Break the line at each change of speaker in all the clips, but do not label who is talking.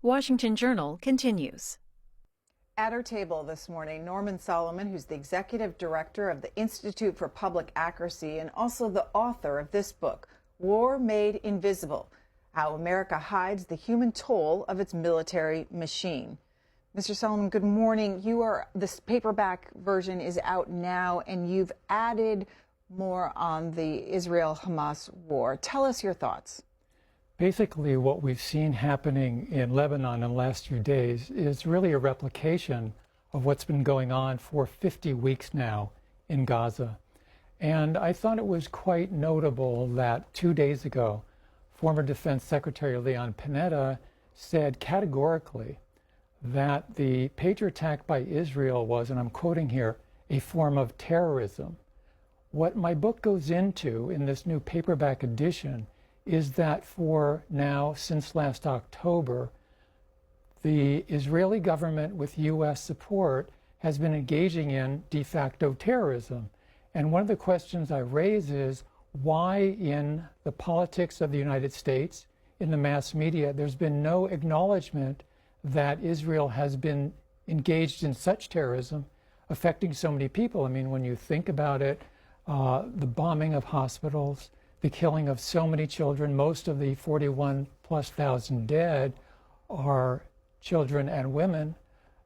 Washington Journal continues.
At our table this morning, Norman Solomon, who's the executive director of the Institute for Public Accuracy and also the author of this book, War Made Invisible: How America Hides the Human Toll of Its Military Machine. Mr. Solomon, good morning. This paperback version is out now, and you've added more on the Israel-Hamas war. Tell us your thoughts.
Basically, what we've seen happening in Lebanon in the last few days is really a replication of what's been going on for 50 weeks now in Gaza. And I thought it was quite notable that 2 days ago, former Defense Secretary Leon Panetta said categorically that the Patriot attack by Israel was, and I'm quoting here, a form of terrorism. What my book goes into in this new paperback edition is that for now, since last October, the Israeli government with U.S. support has been engaging in de facto terrorism. And one of the questions I raise is why in the politics of the United States, in the mass media, there's been no acknowledgement that Israel has been engaged in such terrorism affecting so many people. I mean, when you think about it, the bombing of hospitals, the killing of so many children, most of the 41,000+ dead are children and women,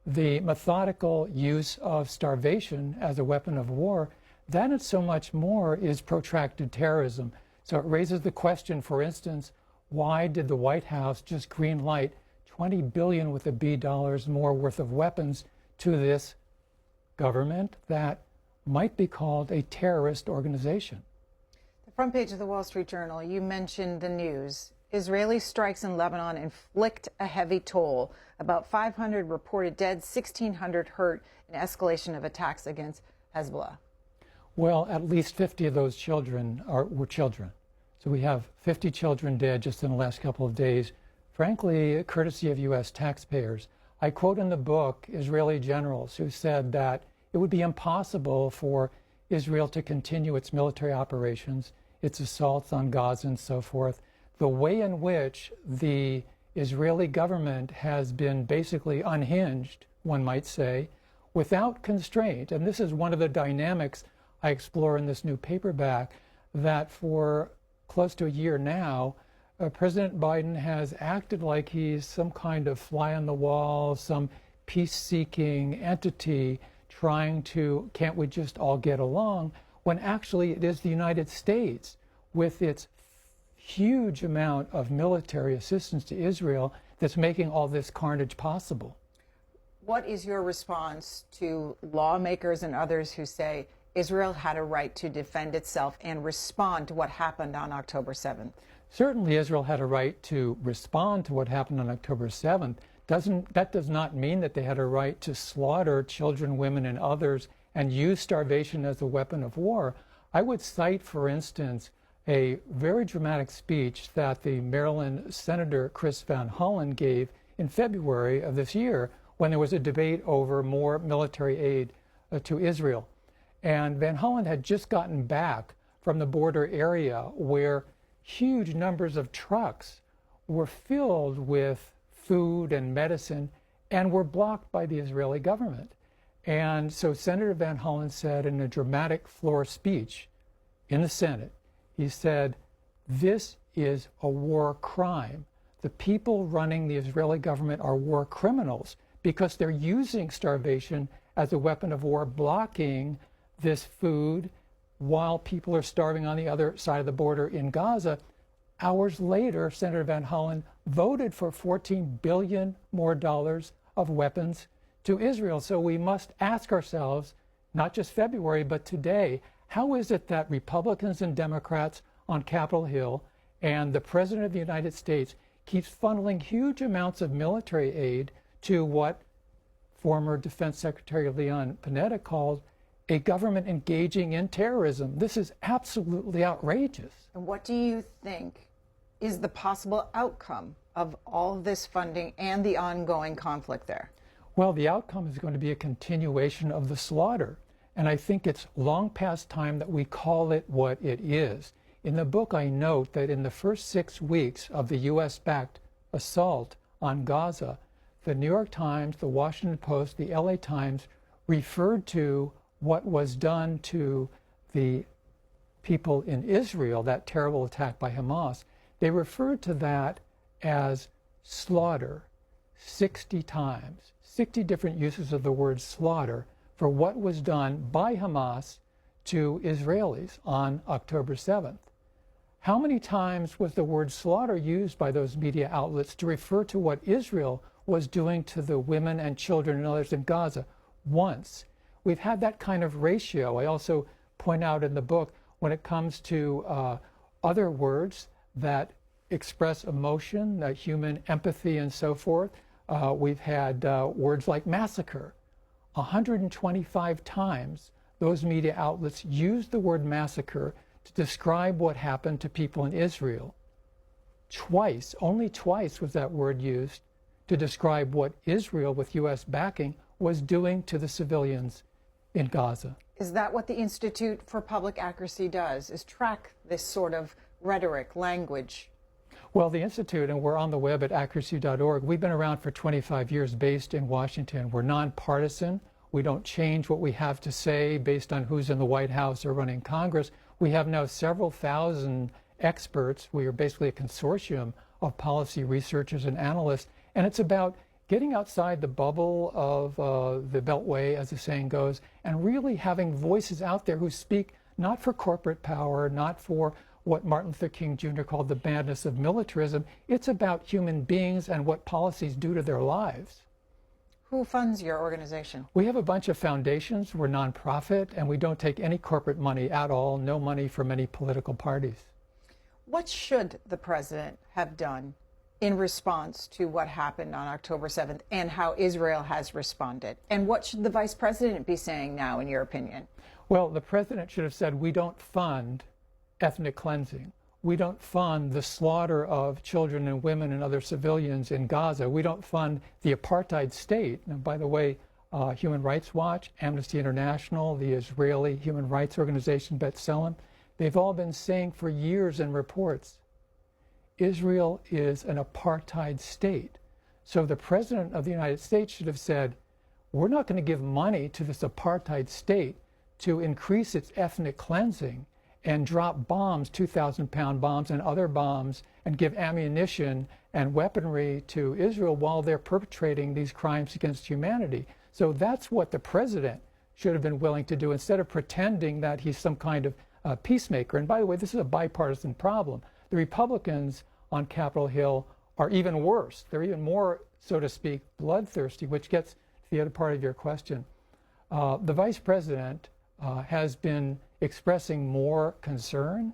the methodical use of starvation as a weapon of war, that and so much more is protracted terrorism. So it raises the question, for instance, why did the White House just green light $20 billion with a B dollars more worth of weapons to this government that might be called a terrorist organization?
Front page of the Wall Street Journal, you mentioned the news. Israeli strikes in Lebanon inflict a heavy toll. About 500 reported dead, 1,600 hurt in escalation of attacks against Hezbollah.
Well, at least 50 of those children were children. So we have 50 children dead just in the last couple of days, frankly, courtesy of U.S. taxpayers. I quote in the book Israeli generals who said that it would be impossible for Israel to continue its military operations, its assaults on Gaza and so forth. The way in which the Israeli government has been basically unhinged, one might say, without constraint. And this is one of the dynamics I explore in this new paperback, that for close to a year now, President Biden has acted like he's some kind of fly on the wall, some peace-seeking entity trying to, can't we just all get along, when actually it is the United States with its huge amount of military assistance to Israel that's making all this carnage possible.
What is your response to lawmakers and others who say Israel had a right to defend itself and respond to what happened on October 7th?
Certainly Israel had a right to respond to what happened on October 7th. That does not mean that they had a right to slaughter children, women, and others and use starvation as a weapon of war. I would cite, for instance, a very dramatic speech that the Maryland Senator Chris Van Hollen gave in February of this year when there was a debate over more military aid to Israel. And Van Hollen had just gotten back from the border area where huge numbers of trucks were filled with food and medicine and were blocked by the Israeli government. And so Senator Van Hollen said in a dramatic floor speech in the Senate, he said, this is a war crime. The people running the Israeli government are war criminals because they're using starvation as a weapon of war, blocking this food while people are starving on the other side of the border in Gaza. Hours later, Senator Van Hollen voted for $14 billion more of weapons to Israel. So we must ask ourselves, not just February, but today, how is it that Republicans and Democrats on Capitol Hill and the President of the United States keeps funneling huge amounts of military aid to what former Defense Secretary Leon Panetta called a government engaging in terrorism? This is absolutely outrageous.
And what do you think is the possible outcome of all this funding and the ongoing conflict there?
Well, the outcome is going to be a continuation of the slaughter. And I think it's long past time that we call it what it is. In the book, I note that in the first 6 weeks of the U.S.-backed assault on Gaza, the New York Times, the Washington Post, the LA Times referred to what was done to the people in Israel, that terrible attack by Hamas. They referred to that as slaughter 60 times, 60 different uses of the word slaughter for what was done by Hamas to Israelis on October 7th. How many times was the word slaughter used by those media outlets to refer to what Israel was doing to the women and children and others in Gaza? Once. We've had that kind of ratio. I also point out in the book when it comes to other words that express emotion, human empathy and so forth. We've had words like massacre. 125 times those media outlets used the word massacre to describe what happened to people in Israel. Twice, only twice was that word used to describe what Israel, with U.S. backing, was doing to the civilians in Gaza.
Is that what the Institute for Public Accuracy does, is track this sort of rhetoric, language?
Well, the Institute, and we're on the web at accuracy.org, we've been around for 25 years based in Washington. We're nonpartisan. We don't change what we have to say based on who's in the White House or running Congress. We have now several thousand experts. We are basically a consortium of policy researchers and analysts, and it's about getting outside the bubble of the Beltway, as the saying goes, and really having voices out there who speak not for corporate power, not for what Martin Luther King Jr. called the madness of militarism. It's about human beings and what policies do to their lives.
Who funds your organization?
We have a bunch of foundations. We're nonprofit, and we don't take any corporate money at all, no money from any political parties.
What should the president have done in response to what happened on October 7th and how Israel has responded? And what should the vice president be saying now, in your opinion?
Well, the president should have said, we don't fund ethnic cleansing. We don't fund the slaughter of children and women and other civilians in Gaza. We don't fund the apartheid state. And by the way, Human Rights Watch, Amnesty International, the Israeli human rights organization B'Tselem, they've all been saying for years in reports, Israel is an apartheid state. So the president of the United States should have said, we're not going to give money to this apartheid state to increase its ethnic cleansing and drop bombs, 2,000-pound bombs and other bombs, and give ammunition and weaponry to Israel while they're perpetrating these crimes against humanity. So that's what the president should have been willing to do instead of pretending that he's some kind of peacemaker. And by the way, this is a bipartisan problem. The Republicans on Capitol Hill are even worse. They're even more, so to speak, bloodthirsty, which gets to the other part of your question. The vice president has been expressing more concern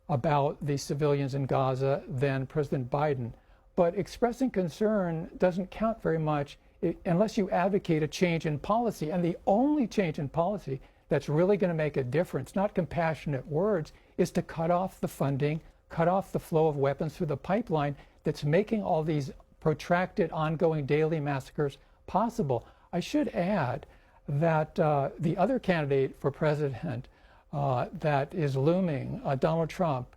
about the civilians in Gaza than President Biden. But expressing concern doesn't count very much unless you advocate a change in policy. And the only change in policy that's really going to make a difference, not compassionate words, is to cut off the funding, cut off the flow of weapons through the pipeline that's making all these protracted, ongoing daily massacres possible. I should add that the other candidate for president that is looming, Donald Trump,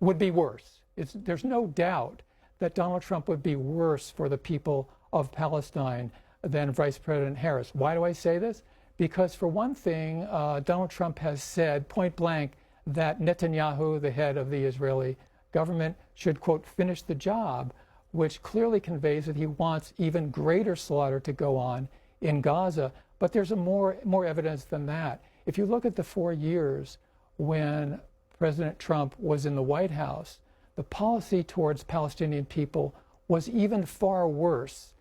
would be worse. There's no doubt that Donald Trump would be worse for the people of Palestine than Vice President Harris. Why do I say this? Because for one thing, Donald Trump has said point blank that Netanyahu, the head of the Israeli government, should, quote, finish the job, which clearly conveys that he wants even greater slaughter to go on in Gaza. But there's more evidence than that. If you look at the 4 years when President Trump was in the White House, the policy towards Palestinian people was even far worse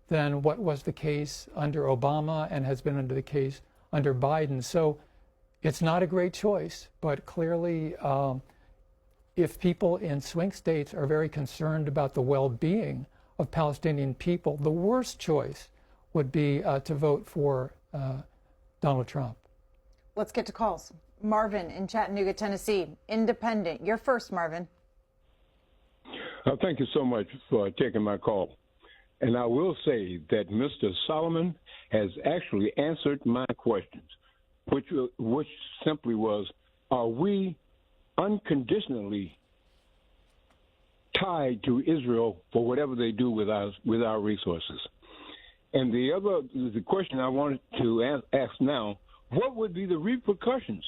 than what was the case under Obama and has been under the case under Biden. So it's not a great choice, but clearly if people in swing states are very concerned about the well-being of Palestinian people, the worst choice would be to vote for Donald Trump.
Let's get to calls. Marvin in Chattanooga, Tennessee, independent. You're first, Marvin.
Thank you so much for taking my call. And I will say that Mr. Solomon has actually answered my questions, which simply was, are we unconditionally tied to Israel for whatever they do with our resources. And the question I wanted to ask now, what would be the repercussions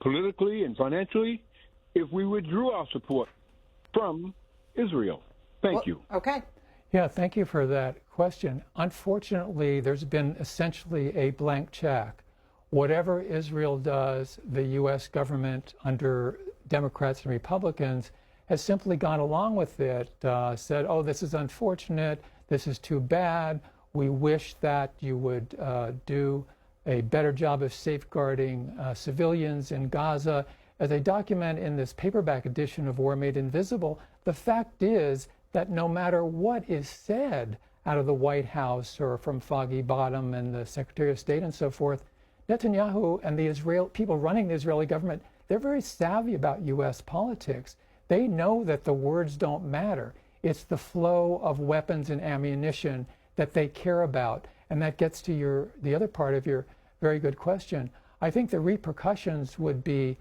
politically and financially if we withdrew our support from Israel? Thank you.
Okay.
Yeah, thank you for that question. Unfortunately, there's been essentially a blank check. Whatever Israel does, the U.S. government under Democrats and Republicans has simply gone along with it, said, oh, this is unfortunate, this is too bad, we wish that you would do a better job of safeguarding civilians in Gaza. As I document in this paperback edition of War Made Invisible, the fact is that no matter what is said out of the White House or from Foggy Bottom and the Secretary of State and so forth, Netanyahu and the people running the Israeli government, they're very savvy about U.S. politics. They know that the words don't matter. It's the flow of weapons and ammunition that they care about. And that gets to the other part of your very good question. I think the repercussions would be,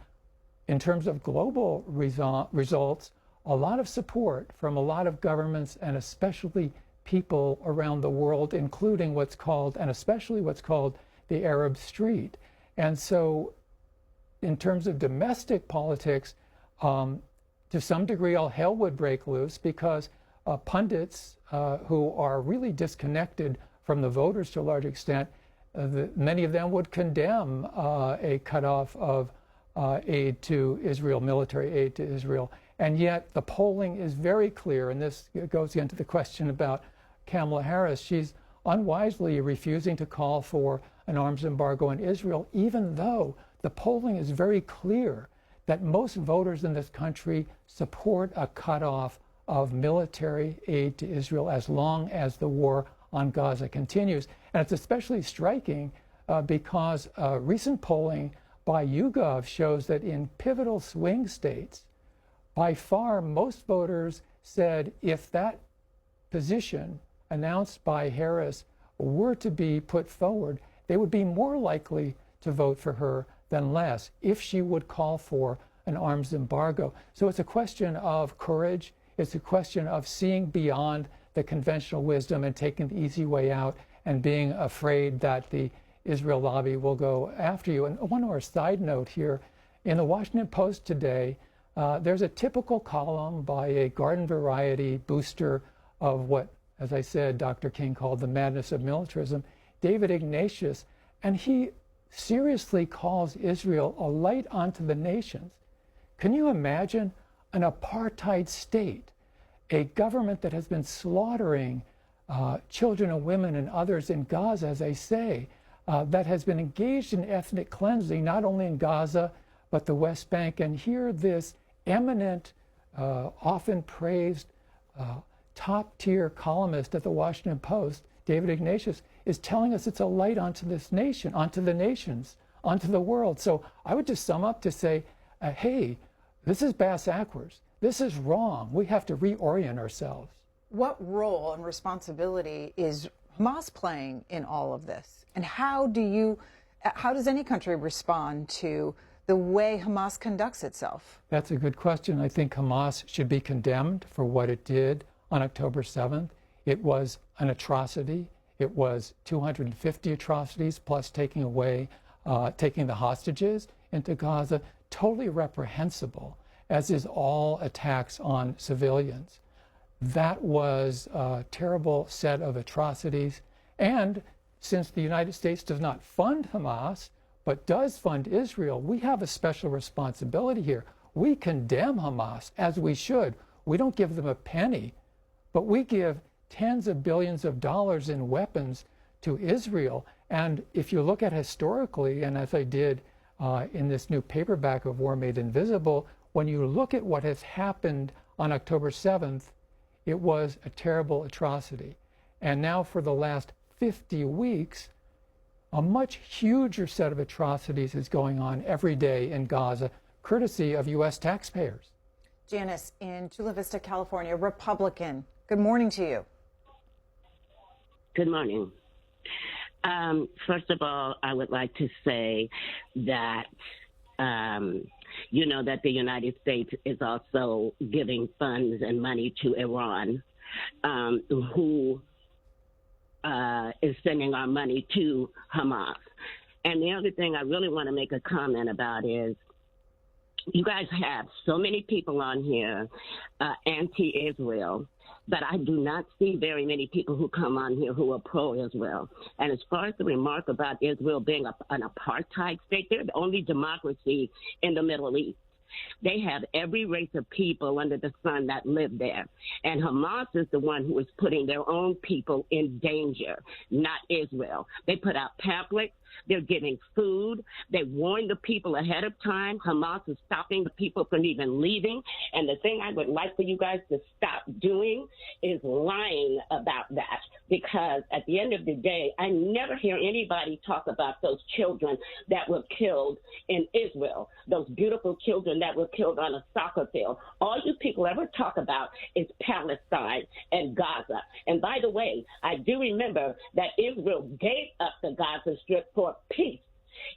in terms of global results, a lot of support from a lot of governments and especially people around the world, including what's called, and especially what's called, the Arab Street. And so in terms of domestic politics, to some degree, all hell would break loose because pundits who are really disconnected from the voters to a large extent, many of them would condemn a cutoff of aid to Israel, military aid to Israel. And yet the polling is very clear, and this goes into the question about Kamala Harris. She's unwisely refusing to call for an arms embargo on Israel, even though the polling is very clear that most voters in this country support a cutoff of military aid to Israel as long as the war on Gaza continues. And it's especially striking because recent polling by YouGov shows that in pivotal swing states, by far most voters said if that position announced by Harris were to be put forward, they would be more likely to vote for her than less if she would call for an arms embargo. So it's a question of courage. It's a question of seeing beyond the conventional wisdom and taking the easy way out and being afraid that the Israel lobby will go after you. And one more side note here. In the Washington Post today, there's a typical column by a garden variety booster of what, as I said, Dr. King called the madness of militarism, David Ignatius, and he seriously calls Israel a light unto the nations. Can you imagine an apartheid state, a government that has been slaughtering children and women and others in Gaza, as I say, that has been engaged in ethnic cleansing, not only in Gaza, but the West Bank. And here this eminent, often praised, top-tier columnist at the Washington Post, David Ignatius, is telling us it's a light onto this nation, onto the nations, onto the world. So I would just sum up to say, hey, this is bass-ackwards. This is wrong. We have to reorient ourselves.
What role and responsibility is Hamas playing in all of this? And how does any country respond to the way Hamas conducts itself?
That's a good question. I think Hamas should be condemned for what it did on October 7th. It was an atrocity. It was 250 atrocities plus taking the hostages into Gaza. Totally reprehensible, as is all attacks on civilians. That was a terrible set of atrocities. And since the United States does not fund Hamas, but does fund Israel, we have a special responsibility here. We condemn Hamas, as we should. We don't give them a penny, but we give tens of billions of dollars in weapons to Israel. And if you look at historically, and as I did in this new paperback of War Made Invisible, when you look at what has happened on October 7th, it was a terrible atrocity. And now for the last 50 weeks, a much huger set of atrocities is going on every day in Gaza, courtesy of U.S. taxpayers.
Janice in Chula Vista, California, Republican. Good morning to you.
Good morning. First of all, I would like to say that You know that the United States is also giving funds and money to Iran, who is sending our money to Hamas. And the other thing I really want to make a comment about is, you guys have so many people on here anti-Israel, but I do not see very many people who come on here who are pro-Israel. And as far as the remark about Israel being an apartheid state, they're the only democracy in the Middle East. They have every race of people under the sun that live there. And Hamas is the one who is putting their own people in danger, not Israel. They put out pamphlets. They're giving food. They warn the people ahead of time. Hamas is stopping the people from even leaving. And the thing I would like for you guys to stop doing is lying about that. Because at the end of the day, I never hear anybody talk about those children that were killed in Israel, those beautiful children that were killed on a soccer field. All you people ever talk about is Palestine and Gaza. And by the way, I do remember that Israel gave up the Gaza Strip for peace.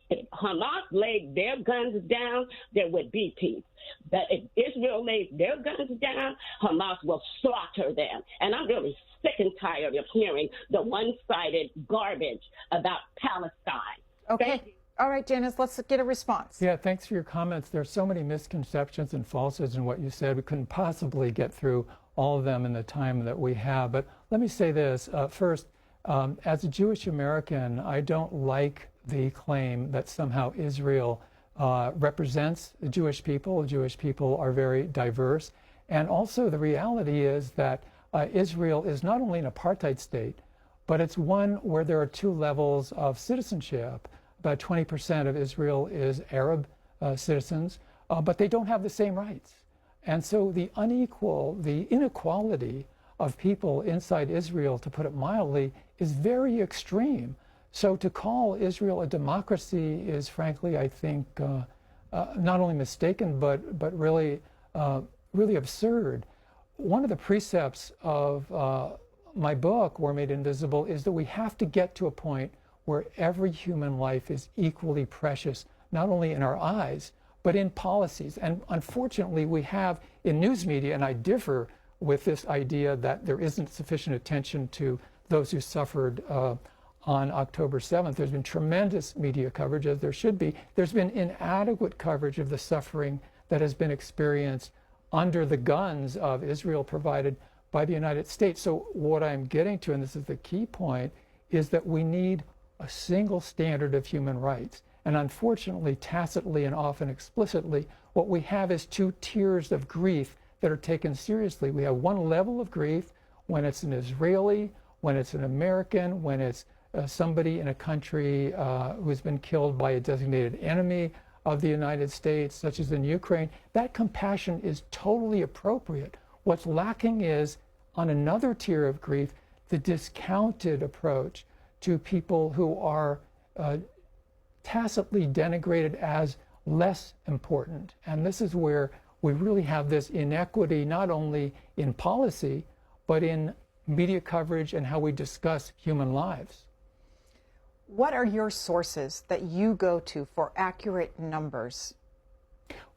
If Hamas laid their guns down, there would be peace. But if Israel lays their guns down, Hamas will slaughter them. And I'm really sick and tired of hearing the one-sided garbage about Palestine.
Okay. All right, Janice, let's get a response.
Yeah, thanks for your comments. There are so many misconceptions and falsehoods in what you said. We couldn't possibly get through all of them in the time that we have. But let me say this. First, as a Jewish American, I don't like the claim that somehow Israel represents the Jewish people. The Jewish people are very diverse. And also the reality is that Israel is not only an apartheid state, but it's one where there are two levels of citizenship. About 20% of Israel is Arab citizens, but they don't have the same rights. And so the inequality of people inside Israel, to put it mildly, is very extreme. So to call Israel a democracy is, frankly, I think, not only mistaken, but really absurd. One of the precepts of my book, War Made Invisible, is that we have to get to a point where every human life is equally precious, not only in our eyes, but in policies. And unfortunately, we have in news media, and I differ with this idea that there isn't sufficient attention to those who suffered on October 7th. There's been tremendous media coverage, as there should be. There's been inadequate coverage of the suffering that has been experienced under the guns of Israel provided by the United States. So what I'm getting to, and this is the key point, is that we need a single standard of human rights. And unfortunately, tacitly and often explicitly, what we have is two tiers of grief that are taken seriously. We have one level of grief when it's an Israeli, when it's an American, when it's somebody in a country who's been killed by a designated enemy of the United States, such as in Ukraine. That compassion is totally appropriate. What's lacking is, on another tier of grief, the discounted approach to people who are tacitly denigrated as less important. And this is where we really have this inequity, not only in policy, but in media coverage and how we discuss human lives.
What are your sources that you go to for accurate numbers,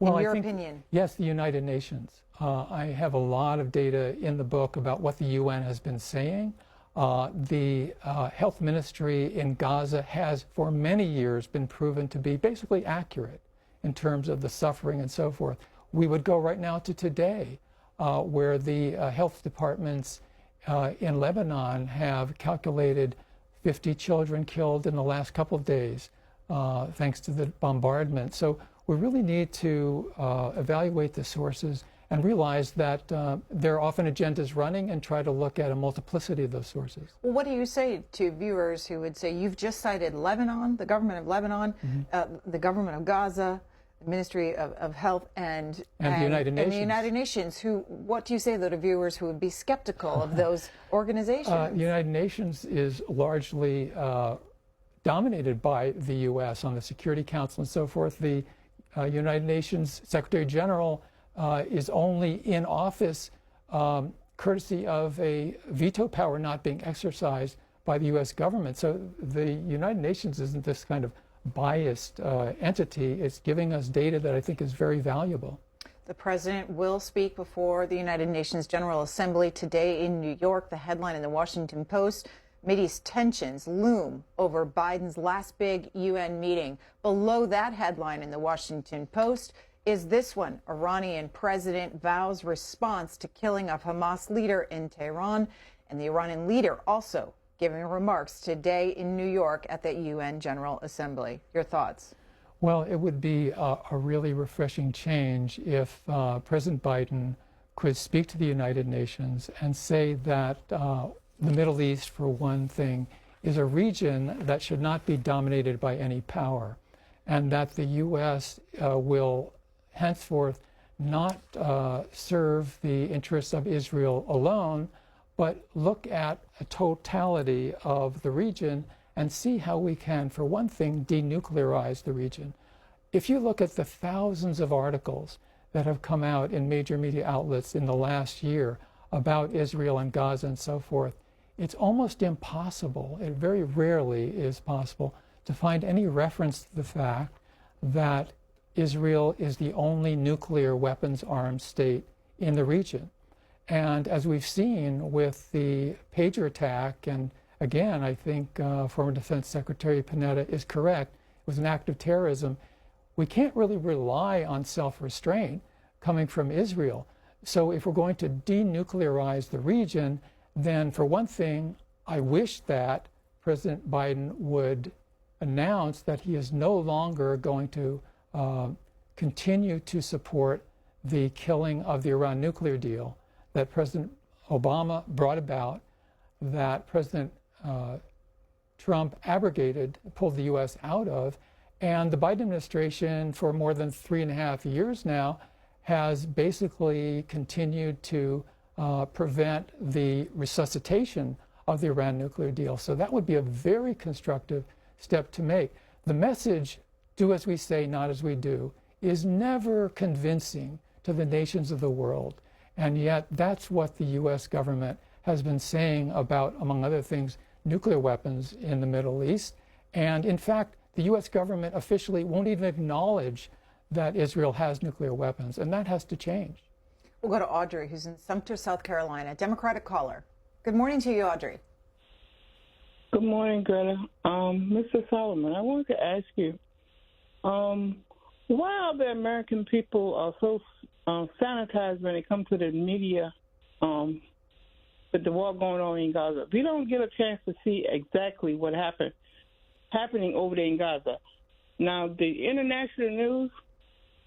in
your opinion?
Yes, the United Nations. I have a lot of data in the book about what the UN has been saying. The health ministry in Gaza has for many years been proven to be basically accurate in terms of the suffering and so forth. We would go right now to today, where the health departments in Lebanon have calculated 50 children killed in the last couple of days, thanks to the bombardment. So we really need to evaluate the sources and realize that there are often agendas running, and try to look at a multiplicity of those sources.
Well, what do you say to viewers who would say, you've just cited Lebanon, the government of Lebanon, the government of Gaza, the Ministry of Health, and
the United Nations.
And the United Nations. What do you say to viewers who would be skeptical of those organizations?
The United Nations is largely dominated by the U.S. on the Security Council and so forth. The United Nations Secretary General is only in office courtesy of a veto power not being exercised by the U.S. government. So the United Nations isn't this kind of biased entity. It's giving us data that I think is very valuable.
The president will speak before the United Nations General Assembly today in New York. The headline in the Washington Post: Mideast tensions loom over Biden's last big UN meeting. Below that headline in the Washington Post is this one: Iranian president vows response to killing of Hamas leader in Tehran. And the Iranian leader also giving remarks today in New York at the UN General Assembly. Your thoughts?
Well, it would be a really refreshing change if President Biden could speak to the United Nations and say that the Middle East, for one thing, is a region that should not be dominated by any power, and that the U.S. will henceforth not serve the interests of Israel alone, but look at a totality of the region and see how we can, for one thing, denuclearize the region. If you look at the thousands of articles that have come out in major media outlets in the last year about Israel and Gaza and so forth, it's almost impossible, it very rarely is possible, to find any reference to the fact that Israel is the only nuclear weapons armed state in the region. And as we've seen with the pager attack, and again, I think former Defense Secretary Panetta is correct, it was an act of terrorism. We can't really rely on self-restraint coming from Israel. So if we're going to denuclearize the region, then for one thing, I wish that President Biden would announce that he is no longer going to continue to support the killing of the Iran nuclear deal that President Obama brought about, that President Trump abrogated, pulled the U.S. out of, and the Biden administration for more than 3.5 years now has basically continued to prevent the resuscitation of the Iran nuclear deal. So that would be a very constructive step to make. The message, do as we say, not as we do, is never convincing to the nations of the world. And yet that's what the U.S. government has been saying about, among other things, nuclear weapons in the Middle East. And in fact, the U.S. government officially won't even acknowledge that Israel has nuclear weapons, and that has to change.
We'll go to Audrey, who's in Sumter, South Carolina, Democratic caller. Good morning to you, Audrey.
Good morning, Greta. Mr. Solomon, I wanted to ask you, why are the American people so sanitized when it comes to the media with the war going on in Gaza? We don't get a chance to see exactly what happening over there in Gaza. Now, the international news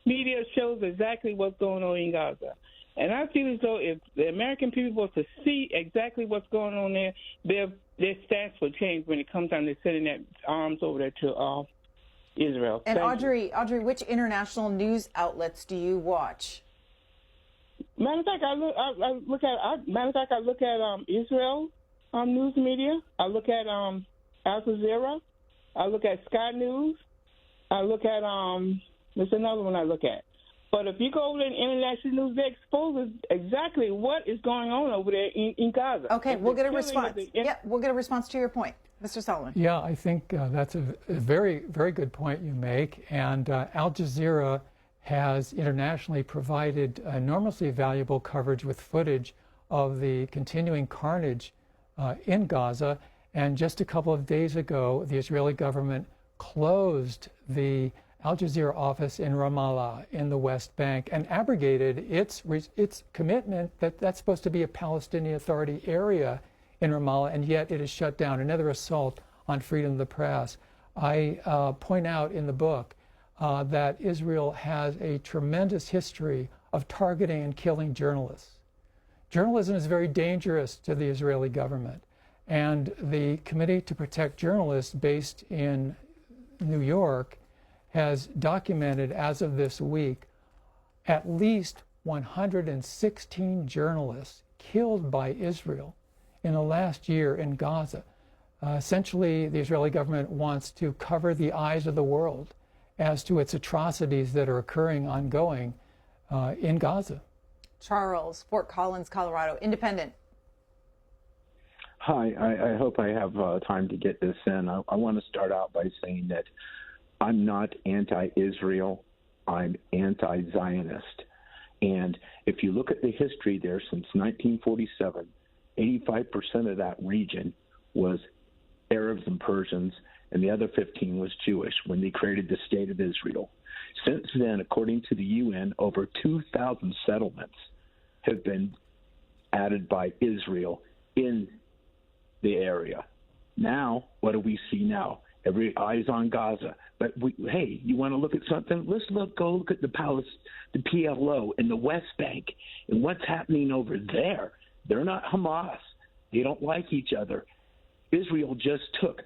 media shows exactly what's going on in Gaza. And I feel as though if the American people were to see exactly what's going on there, their stance will change when it comes down to sending their arms over there to Israel.
And Audrey, which international news outlets do you watch?
Matter of fact, I look at Israel news media. I look at Al Jazeera. I look at Sky News. I look at there's another one I look at. But if you go over to international news, they expose exactly what is going on over there in Gaza.
Okay, we'll get a response. Yeah, we'll get a response to your point. Mr. Solomon.
Yeah, I think that's a very, very good point you make. And Al Jazeera has internationally provided enormously valuable coverage with footage of the continuing carnage in Gaza. And just a couple of days ago, the Israeli government closed the Al Jazeera office in Ramallah in the West Bank and abrogated its commitment that that's supposed to be a Palestinian Authority area in Ramallah, and yet it is shut down. Another assault on freedom of the press. I point out in the book that Israel has a tremendous history of targeting and killing journalists. Journalism is very dangerous to the Israeli government, and the Committee to Protect Journalists based in New York has documented, as of this week, at least 116 journalists killed by Israel in the last year in Gaza. Essentially, the Israeli government wants to cover the eyes of the world as to its atrocities that are occurring ongoing in Gaza.
Charles, Fort Collins, Colorado, Independent.
Hi, I hope I have time to get this in. I want to start out by saying that I'm not anti-Israel. I'm anti-Zionist. And if you look at the history there since 1947, 85% of that region was Arabs and Persians, and the other 15 was Jewish when they created the State of Israel. Since then, according to the UN, over 2,000 settlements have been added by Israel in the area. Now, what do we see now? Every eye's on Gaza. But hey, you want to look at something? Let's go look at the PLO in the West Bank and what's happening over there. They're not Hamas. They don't like each other. Israel just took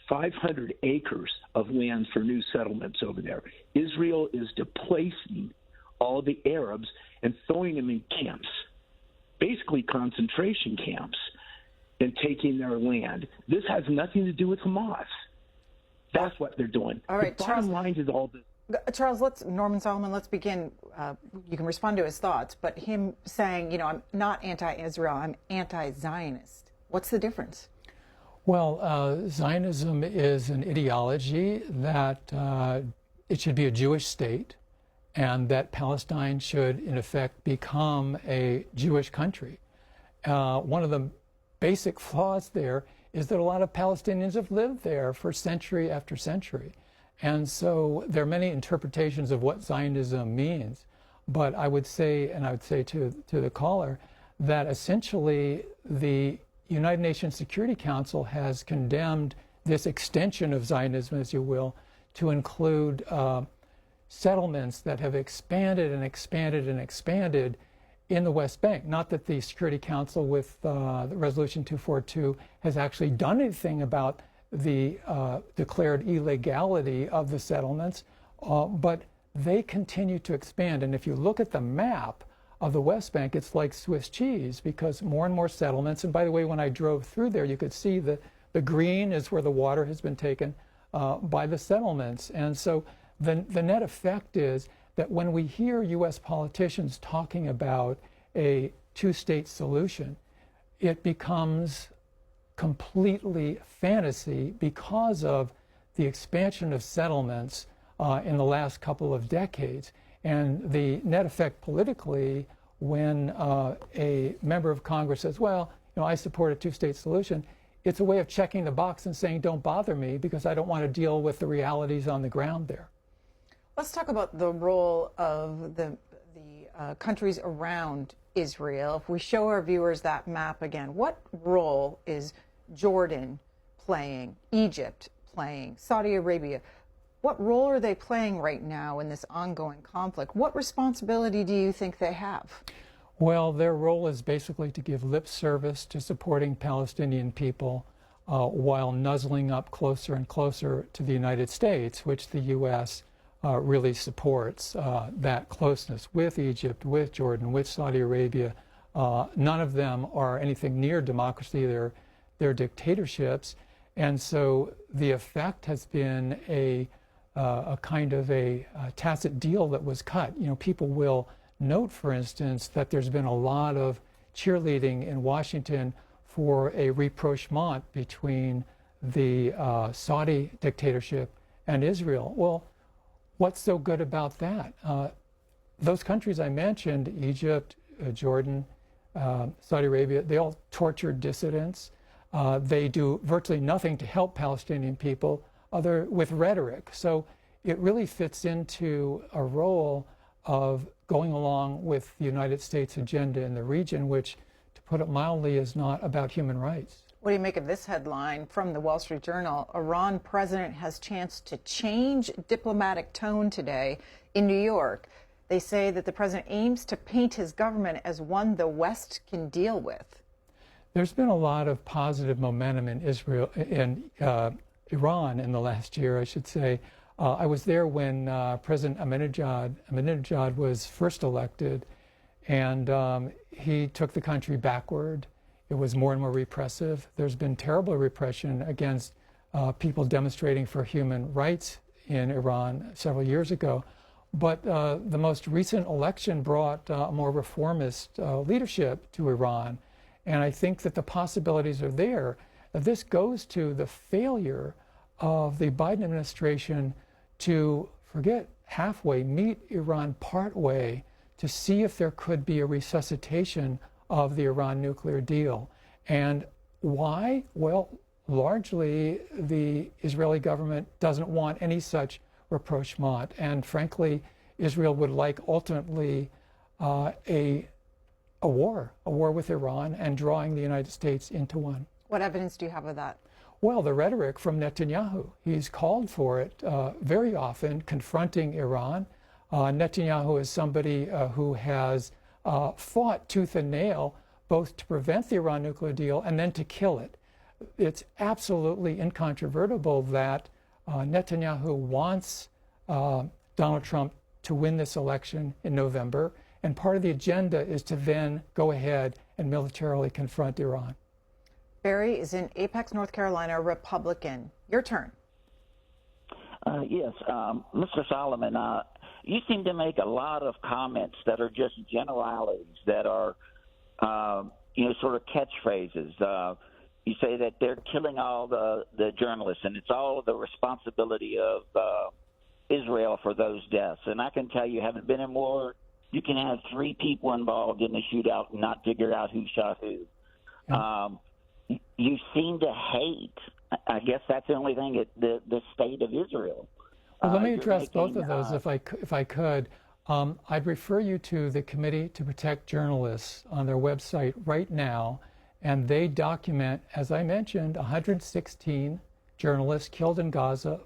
500 acres of land for new settlements over there. Israel is displacing all the Arabs and throwing them in camps, basically concentration camps, and taking their land. This has nothing to do with Hamas. That's what they're doing.
All right,
the bottom line is all this.
Charles, Norman Solomon, let's begin. You can respond to his thoughts, but him saying, I'm not anti-Israel, I'm anti-Zionist. What's the difference?
Well, Zionism is an ideology that it should be a Jewish state and that Palestine should, in effect, become a Jewish country. One of the basic flaws there is that a lot of Palestinians have lived there for century after century. And so there are many interpretations of what Zionism means. But I would say, and I would say to the caller, that essentially the United Nations Security Council has condemned this extension of Zionism, as you will, to include settlements that have expanded and expanded and expanded in the West Bank. Not that the Security Council with the Resolution 242 has actually done anything about the declared illegality of the settlements, but they continue to expand. And if you look at the map of the West Bank, it's like Swiss cheese because more and more settlements, and by the way, when I drove through there, you could see the green is where the water has been taken by the settlements. And so the net effect is that when we hear U.S. politicians talking about a two-state solution, it becomes completely fantasy because of the expansion of settlements in the last couple of decades. And the net effect politically, when a member of Congress says, well, I support a two-state solution, it's a way of checking the box and saying, don't bother me because I don't want to deal with the realities on the ground there.
Let's talk about the role of the countries around Israel. If we show our viewers that map again, what role is Jordan playing, Egypt playing, Saudi Arabia? What role are they playing right now in this ongoing conflict? What responsibility do you think they have?
Well, their role is basically to give lip service to supporting Palestinian people while nuzzling up closer and closer to the United States, which the U.S. Really supports that closeness with Egypt, with Jordan, with Saudi Arabia. None of them are anything near democracy. They're dictatorships. And so the effect has been a kind of a tacit deal that was cut. People will note, for instance, that there's been a lot of cheerleading in Washington for a rapprochement between the Saudi dictatorship and Israel. Well, what's so good about that? Those countries I mentioned, Egypt, Jordan, Saudi Arabia, they all torture dissidents. They do virtually nothing to help Palestinian people other with rhetoric. So it really fits into a role of going along with the United States agenda in the region, which, to put it mildly, is not about human rights.
What do you make of this headline from the Wall Street Journal? Iran president has chance to change diplomatic tone today in New York. They say that the president aims to paint his government as one the West can deal with.
There's been a lot of positive momentum in Iran in the last year, I should say. I was there when President Ahmadinejad was first elected, and he took the country backward. It was more and more repressive. There's been terrible repression against people demonstrating for human rights in Iran several years ago. But the most recent election brought a more reformist leadership to Iran. And I think that the possibilities are there. This goes to the failure of the Biden administration to, forget halfway, meet Iran partway to see if there could be a resuscitation of the Iran nuclear deal. And why? Well, largely the Israeli government doesn't want any such rapprochement. And frankly, Israel would like ultimately a war with Iran and drawing the United States into one.
What evidence do you have of that?
Well, the rhetoric from Netanyahu. He's called for it very often, confronting Iran. Netanyahu is somebody who has fought tooth and nail both to prevent the Iran nuclear deal and then to kill it. It's absolutely incontrovertible that Netanyahu wants Donald Trump to win this election in November, and part of the agenda is to then go ahead and militarily confront Iran.
Barry is in Apex, North Carolina, Republican. Your turn.
Yes, Mr. Solomon, you seem to make a lot of comments that are just generalities that are, sort of catchphrases. You say that they're killing all the journalists, and it's all the responsibility of Israel for those deaths. And I can tell you, having been in war, you can have 3 people involved in the shootout and not figure out who shot who. Yeah. You seem to hate, I guess that's the only thing, the state of Israel.
Well, let me address both of those if I could. I'd refer you to the Committee to Protect Journalists on their website right now, and they document, as I mentioned, 116 journalists killed in Gaza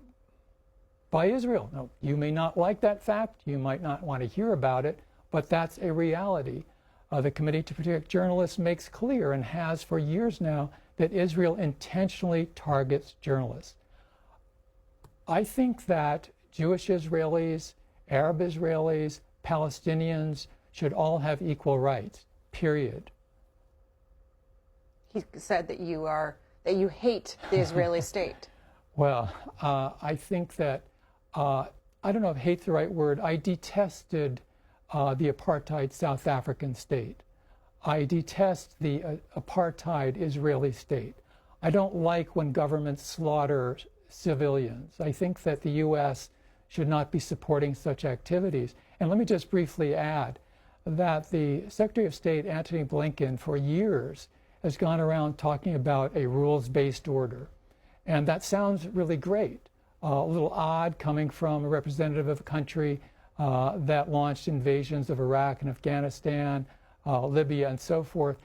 by Israel. Now, you may not like that fact, you might not want to hear about it, but that's a reality. The Committee to Protect Journalists makes clear, and has for years now, that Israel intentionally targets journalists. I think that Jewish Israelis, Arab Israelis, Palestinians should all have equal rights, period.
He said that you hate the Israeli state.
Well, I think that, I don't know if hate's the right word. I detested the apartheid South African state. I detest the apartheid Israeli state. I don't like when governments slaughter civilians. I think that the U.S. should not be supporting such activities. And let me just briefly add that the Secretary of State, Antony Blinken, for years has gone around talking about a rules-based order. And that sounds really great. A little odd coming from a representative of a country that launched invasions of Iraq and Afghanistan, Libya, and so forth.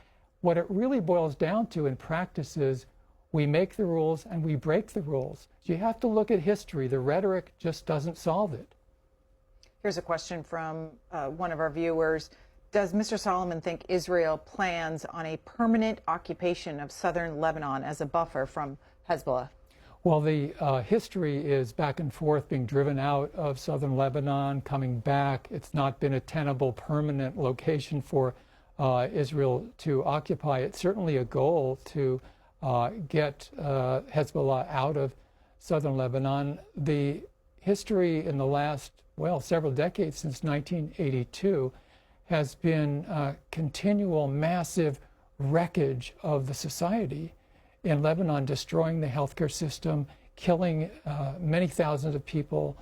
What it really boils down to in practice is we make the rules and we break the rules. You have to look at history. The rhetoric just doesn't solve it.
Here's a question from one of our viewers. Does Mr. Solomon think Israel plans on a permanent occupation of southern Lebanon as a buffer from Hezbollah?
Well, the history is back and forth, being driven out of southern Lebanon, coming back. It's not been a tenable permanent location for Israel to occupy. It's certainly a goal to get Hezbollah out of southern Lebanon. The history in the last, several decades since 1982 has been continual massive wreckage of the society in Lebanon, destroying the healthcare system, killing many thousands of people,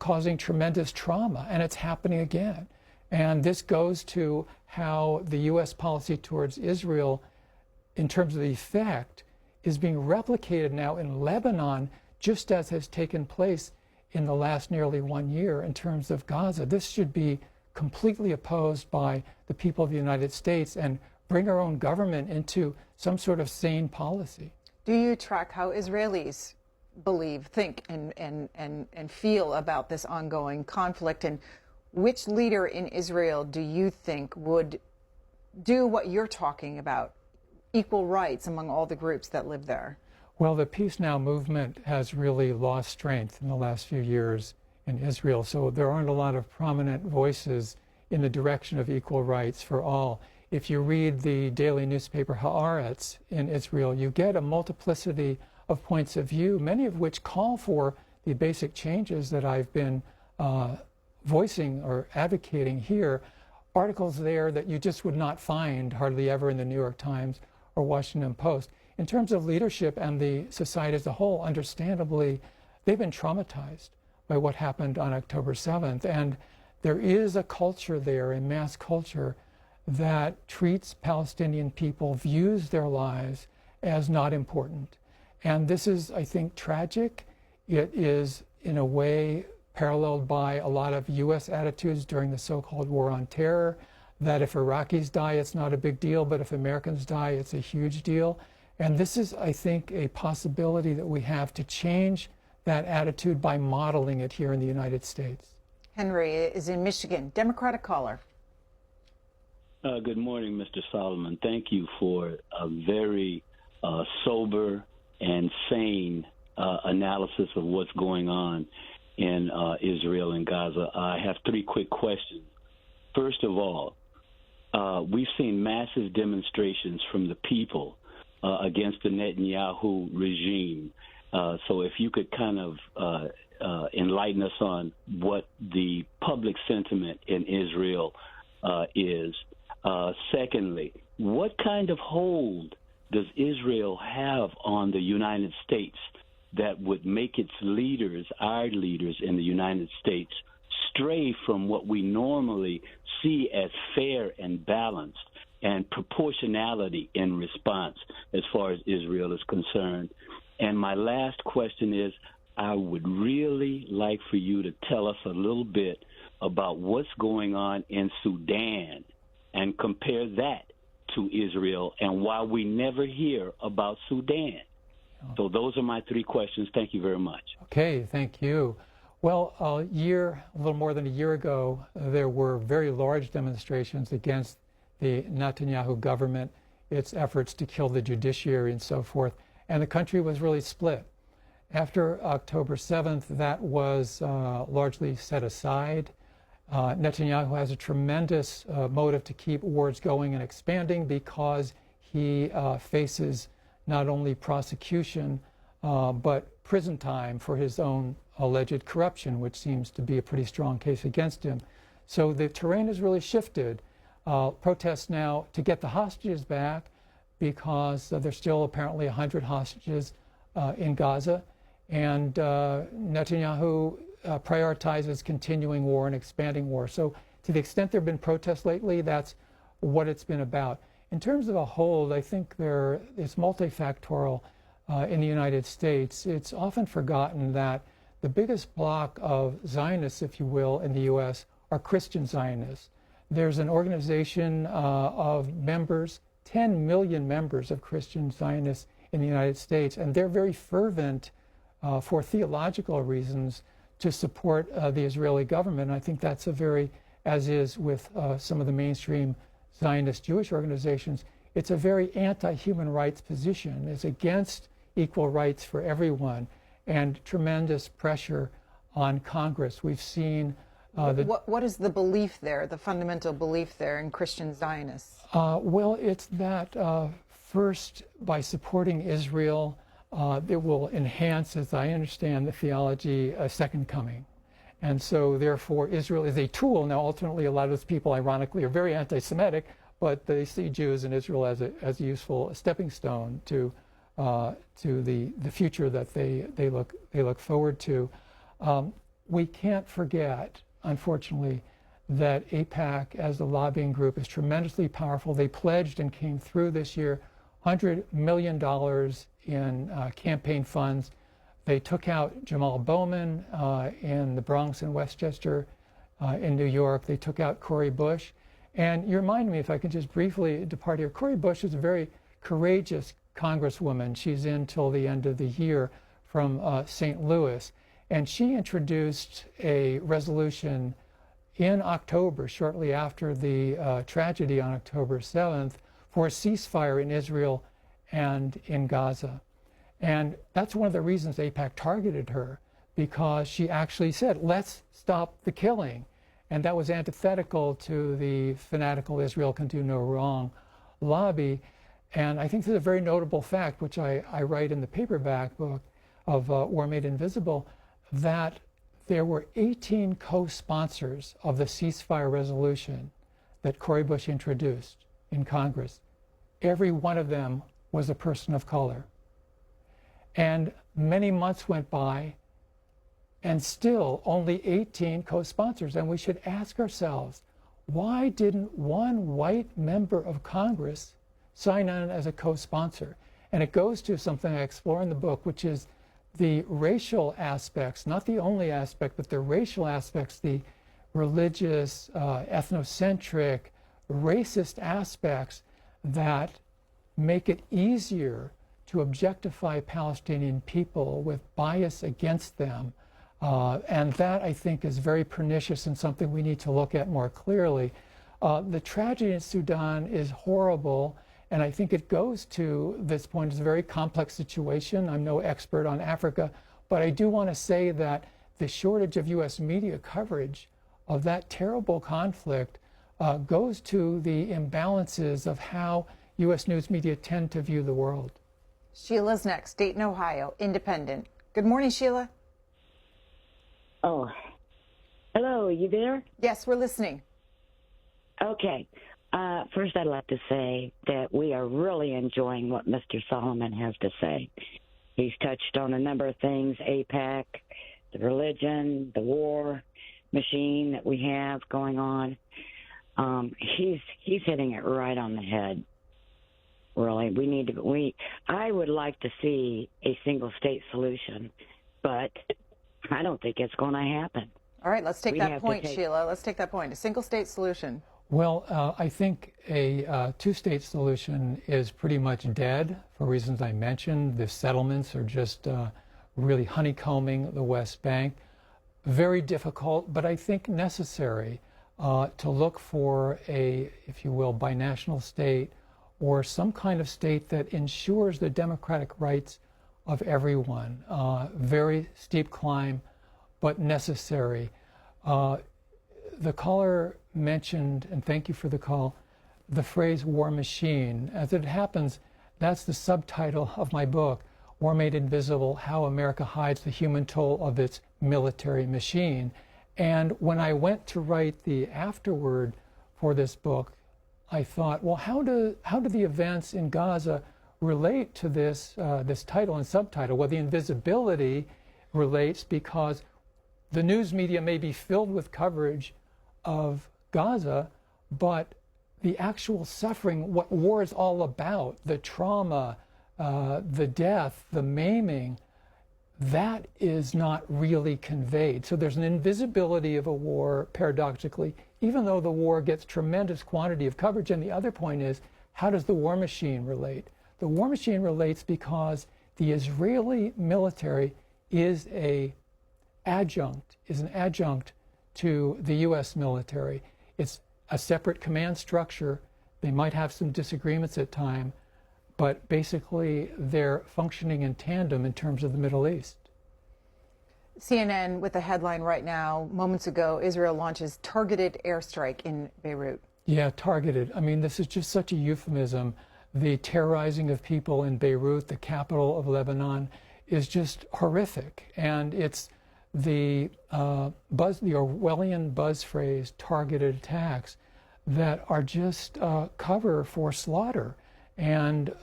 causing tremendous trauma, and it's happening again. And this goes to how the U.S. policy towards Israel, in terms of the effect, is being replicated now in Lebanon, just as has taken place in the last nearly 1 year in terms of Gaza. This should be completely opposed by the people of the United States and bring our own government into some sort of sane policy.
Do you track how Israelis believe, think, and feel about this ongoing conflict? And which leader in Israel do you think would do what you're talking about, equal rights among all the groups that live there?
Well, the Peace Now movement has really lost strength in the last few years in Israel, so there aren't a lot of prominent voices in the direction of equal rights for all. If you read the daily newspaper Haaretz in Israel, you get a multiplicity of points of view, many of which call for the basic changes that I've been voicing or advocating here. Articles there that you just would not find hardly ever in the New York Times or Washington Post. In terms of leadership and the society as a whole, understandably, they've been traumatized by what happened on October 7th. And there is a culture there, a mass culture, that treats Palestinian people, views their lives as not important. And this is, I think, tragic. It is, in a way, paralleled by a lot of U.S. attitudes during the so-called War on Terror, that if Iraqis die, it's not a big deal, but if Americans die, it's a huge deal. And this is, I think, a possibility that we have to change that attitude by modeling it here in the United States.
Henry is in Michigan. Democratic caller.
Good morning, Mr. Solomon. Thank you for a very sober and sane analysis of what's going on in Israel and Gaza. I have three quick questions. First of all, we've seen massive demonstrations from the people against the Netanyahu regime. So if you could kind of enlighten us on what the public sentiment in Israel is. Secondly, what kind of hold does Israel have on the United States that would make its leaders, our leaders in the United States, stray from what we normally see as fair and balanced and proportionality in response as far as Israel is concerned? And my last question is, I would really like for you to tell us a little bit about what's going on in Sudan and compare that to Israel and why we never hear about Sudan. So those are my three questions. Thank you very much.
Okay, thank you. Well, a little more than a year ago, there were very large demonstrations against the Netanyahu government, its efforts to kill the judiciary and so forth, and the country was really split. After October 7th, that was largely set aside. Netanyahu has a tremendous motive to keep wars going and expanding because he faces not only prosecution, but prison time for his own alleged corruption, which seems to be a pretty strong case against him. So the terrain has really shifted. Protests now to get the hostages back because there's still apparently 100 hostages in Gaza. And Netanyahu prioritizes continuing war and expanding war. So to the extent there have been protests lately, that's what it's been about. In terms of a hold, I think it's multifactorial in the United States. It's often forgotten that the biggest bloc of Zionists, if you will, in the U.S. are Christian Zionists. There's an organization of members, 10 million members of Christian Zionists in the United States, and they're very fervent for theological reasons to support the Israeli government. And I think that's as is with some of the mainstream Zionist Jewish organizations, it's a very anti-human rights position. It's against equal rights for everyone and tremendous pressure on Congress. We've seen
what is the belief there, the fundamental belief there in Christian Zionists?
Well, it's that first, by supporting Israel, it will enhance, as I understand the theology, a second coming. And so, therefore, Israel is a tool. Now, ultimately, a lot of those people, ironically, are very anti-Semitic, but they see Jews and Israel as a useful stepping stone to the future that they look forward to. We can't forget, unfortunately, that AIPAC, as the lobbying group, is tremendously powerful. They pledged and came through this year $100 million in campaign funds. They took out Jamal Bowman in the Bronx and Westchester in New York. They took out Cori Bush. And you remind me, if I can just briefly depart here, Cori Bush is a very courageous congresswoman. She's in till the end of the year from St. Louis. And she introduced a resolution in October, shortly after the tragedy on October 7th, for a ceasefire in Israel and in Gaza. And that's one of the reasons AIPAC targeted her, because she actually said, let's stop the killing. And that was antithetical to the fanatical Israel can do no wrong lobby. And I think this is a very notable fact, which I write in the paperback book of War Made Invisible, that there were 18 co-sponsors of the ceasefire resolution that Cori Bush introduced in Congress. Every one of them was a person of color. And many months went by, and still only 18 co-sponsors. And we should ask ourselves, why didn't one white member of Congress sign on as a co-sponsor? And it goes to something I explore in the book, which is the racial aspects, not the only aspect, but the racial aspects, the religious, ethnocentric, racist aspects that make it easier to objectify Palestinian people with bias against them. And that, I think, is very pernicious and something we need to look at more clearly. The tragedy in Sudan is horrible, and I think it goes to this point. It's a very complex situation. I'm no expert on Africa, but I do want to say that the shortage of U.S. media coverage of that terrible conflict goes to the imbalances of how U.S. news media tend to view the world.
Sheila's next, Dayton, Ohio, independent. Good morning, Sheila.
Oh, hello, are you there?
Yes, we're listening.
Okay. First, I'd like to say that we are really enjoying what Mr. Solomon has to say. He's touched on a number of things, AIPAC, the religion, the war machine that we have going on. He's hitting it right on the head. Really, I would like to see a single state solution, but I don't think it's going to happen.
All right, let's take that point, Sheila. Let's take that point. A single state solution.
Well, I think a two-state solution is pretty much dead for reasons I mentioned. The settlements are just really honeycombing the West Bank. Very difficult, but I think necessary to look for a, if you will, binational state or some kind of state that ensures the democratic rights of everyone. Very steep climb, but necessary. The caller mentioned, and thank you for the call, the phrase war machine. As it happens, that's the subtitle of my book, War Made Invisible, How America Hides the Human Toll of Its Military Machine. And when I went to write the afterword for this book, I thought, well, how do the events in Gaza relate to this, this title and subtitle? Well, the invisibility relates because the news media may be filled with coverage of Gaza, but the actual suffering, what war is all about, the trauma, the death, the maiming, that is not really conveyed. So there's an invisibility of a war, paradoxically, even though the war gets tremendous quantity of coverage. And the other point is, how does the war machine relate? The war machine relates because the Israeli military is an adjunct to the U.S. military. It's a separate command structure. They might have some disagreements at times, but basically they're functioning in tandem in terms of the Middle East.
CNN with a headline right now, moments ago, Israel launches targeted airstrike in Beirut.
Yeah, targeted. I mean, this is just such a euphemism. The terrorizing of people in Beirut, the capital of Lebanon, is just horrific. And it's the Orwellian buzz phrase, targeted attacks, that are just cover for slaughter. And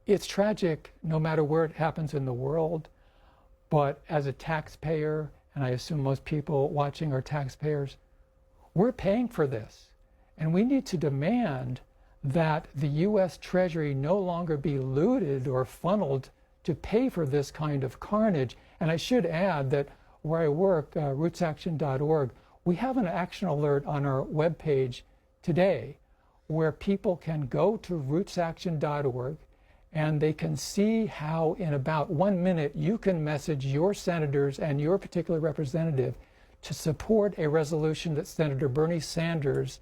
it's tragic no matter where it happens in the world. But as a taxpayer, and I assume most people watching are taxpayers, we're paying for this. And we need to demand that the U.S. Treasury no longer be looted or funneled to pay for this kind of carnage. And I should add that where I work, rootsaction.org, we have an action alert on our webpage today where people can go to rootsaction.org and they can see how in about 1 minute you can message your senators and your particular representative to support a resolution that Senator Bernie Sanders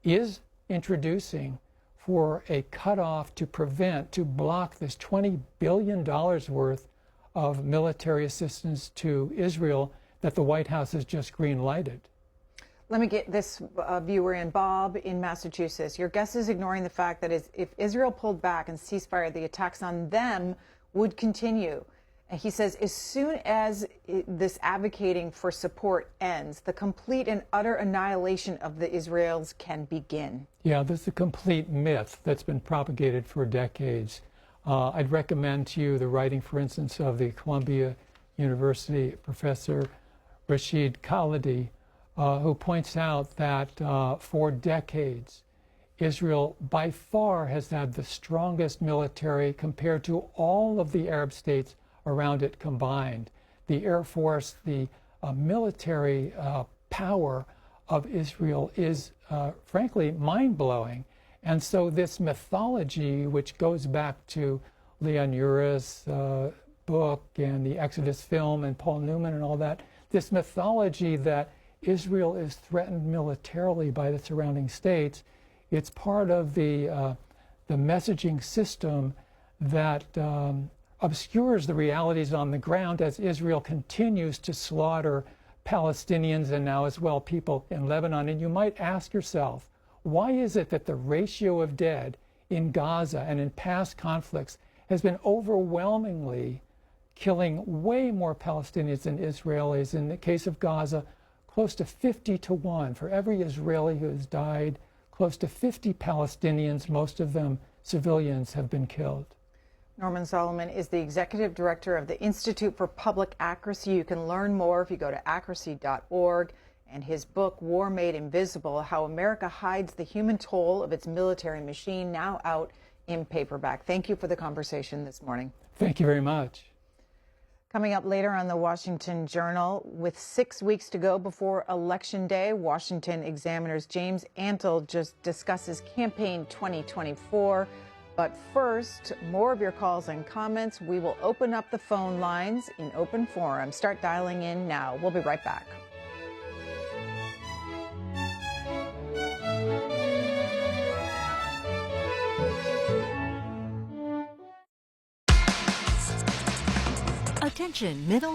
is introducing for a cutoff to prevent, to block this $20 billion worth of military assistance to Israel that the White House has just green-lighted.
Let me get this viewer in. Bob in Massachusetts. Your guest is ignoring the fact that if Israel pulled back and ceasefire, the attacks on them would continue. And he says as soon as this advocating for support ends, the complete and utter annihilation of the Israelis can begin.
Yeah, this is a complete myth that's been propagated for decades. I'd recommend to you the writing, for instance, of the Columbia University professor Rashid Khalidi, who points out that for decades, Israel by far has had the strongest military compared to all of the Arab states around it combined. The Air Force, the military power of Israel is frankly mind-blowing. And so this mythology, which goes back to Leon Uris' book and the Exodus film and Paul Newman and all that, this mythology that Israel is threatened militarily by the surrounding states, it's part of the messaging system that obscures the realities on the ground as Israel continues to slaughter Palestinians and now as well people in Lebanon. And you might ask yourself, why is it that the ratio of dead in Gaza and in past conflicts has been overwhelmingly killing way more Palestinians than Israelis? In the case of Gaza, close to 50-1. For every Israeli who has died, close to 50 Palestinians, most of them civilians, have been killed.
Norman Solomon is the executive director of the Institute for Public Accuracy. You can learn more if you go to accuracy.org. And his book, War Made Invisible, How America Hides the Human Toll of Its Military Machine, now out in paperback. Thank you for the conversation this morning.
Thank you very much.
Coming up later on the Washington Journal, with 6 weeks to go before Election Day, Washington Examiner's James Antle just discusses Campaign 2024. But first, more of your calls and comments. We will open up the phone lines in open forum. Start dialing in now. We'll be right back.
Attention, middle